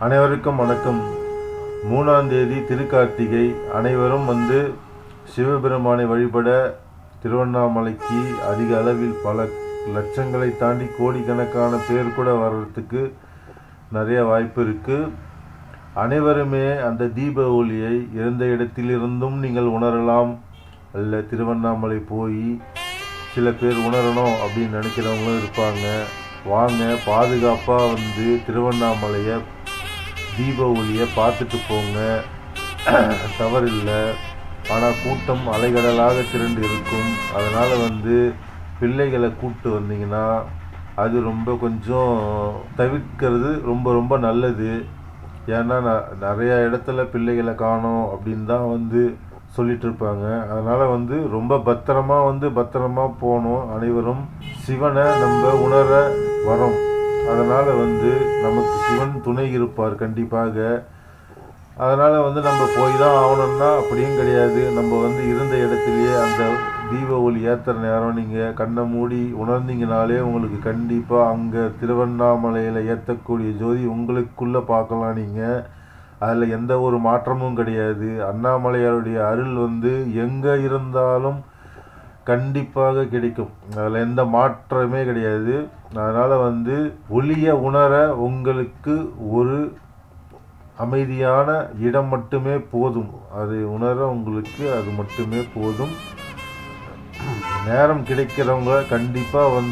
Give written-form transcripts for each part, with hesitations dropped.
அனைவருக்கும் வணக்கம். 3ஆம் தேதி திருக்கார்த்திகை. அனைவரும் சிவபெருமானை வழிபட திருவண்ணாமலைக்கு அதிக அளவில் பல லட்சங்களை தாண்டி கோடிக்கணக்கான பேர் கூட வர்றதுக்கு நிறைய வாய்ப்பு இருக்குது. அனைவருமே அந்த தீப ஒளியை எந்த இடத்திலிருந்தும் நீங்கள் உணரலாம். அல்ல திருவண்ணாமலை போய் சில பேர் உணரணும் அப்படின்னு நினைக்கிறவங்களும் இருப்பாங்க. வாங்க, பாதுகாப்பாக திருவண்ணாமலையை தீப ஒளியை பார்த்துட்டு போங்க, தவறில்லை. ஆனால் கூட்டம் அலைகடலாக திரண்டு இருக்கும். அதனால் பிள்ளைகளை கூப்பிட்டு வந்தீங்கன்னா அது கொஞ்சம் தவிர்க்கிறது ரொம்ப நல்லது. ஏன்னா நிறையா இடத்துல பிள்ளைகளை காணோம் அப்படின்னு தான் சொல்லிட்டு இருப்பாங்க. அதனால் ரொம்ப பத்திரமா போகணும். அனைவரும் சிவனை நம்ம உணர வரோம். அதனால் நமக்கு சிவன் துணை இருப்பார் கண்டிப்பாக. அதனால் நம்ம போய் தான் ஆகணும்னா அப்படியும் கிடையாது. நம்ம இருந்த இடத்துலையே அந்த தீப ஒளி ஏற்றுற நேரம் நீங்கள் கண்ணை மூடி உணர்ந்தீங்கனாலே உங்களுக்கு கண்டிப்பாக அங்கே திருவண்ணாமலையில் ஏற்றக்கூடிய ஜோதி உங்களுக்குள்ளே பார்க்கலாம். நீங்கள் அதில் எந்த ஒரு மாற்றமும் கிடையாது. அண்ணாமலையாருடைய அருள் எங்கே இருந்தாலும் கண்டிப்பாக கிடைக்கும். அதில் எந்த மாற்றமே கிடையாது. அதனால் ஒளியை உணர உங்களுக்கு ஒரு அமைதியான இடம் மட்டுமே போதும். அதை உணர உங்களுக்கு அது மட்டுமே போதும். நேரம் கிடைக்கிறவங்க கண்டிப்பாக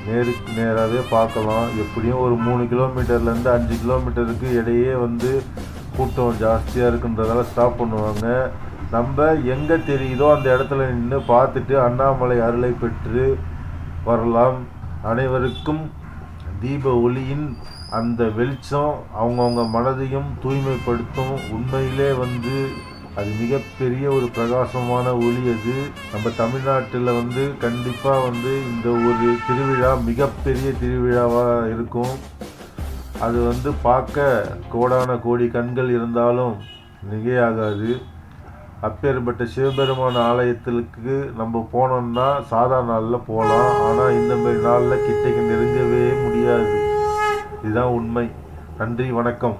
நேருக்கு நேராகவே பார்க்கலாம். எப்படியும் ஒரு 3 கிலோமீட்டர்லேருந்து 5 கிலோமீட்டருக்கு இடையே கூட்டம் ஜாஸ்தியாக இருக்குன்றதால ஸ்டாப் பண்ணுவாங்க. நம்ம எங்கே தெரியுதோ அந்த இடத்துல நின்று பார்த்துட்டு அண்ணாமலை அருளை பெற்று வரலாம். அனைவருக்கும் தீப ஒளியின் அந்த வெளிச்சம் அவங்கவுங்க மனதையும் தூய்மைப்படுத்தும். உண்மையிலே அது மிகப்பெரிய ஒரு பிரகாசமான ஒளி. அது நம்ம தமிழ்நாட்டில் கண்டிப்பாக இந்த ஒரு திருவிழா மிகப்பெரிய திருவிழாவாக இருக்கும். அது பார்க்க கோடான கோடி கண்கள் இருந்தாலும் மிகையாகாது. அப்பேற்பட்ட சிவபெருமான ஆலயத்திற்கு நம்ம போனோம்னா சாதாரண நாளில் போகலாம். ஆனால் இந்த மாதிரி நாளில் கிட்டக்கு நெருங்கவே முடியாது. இதுதான் உண்மை. நன்றி, வணக்கம்.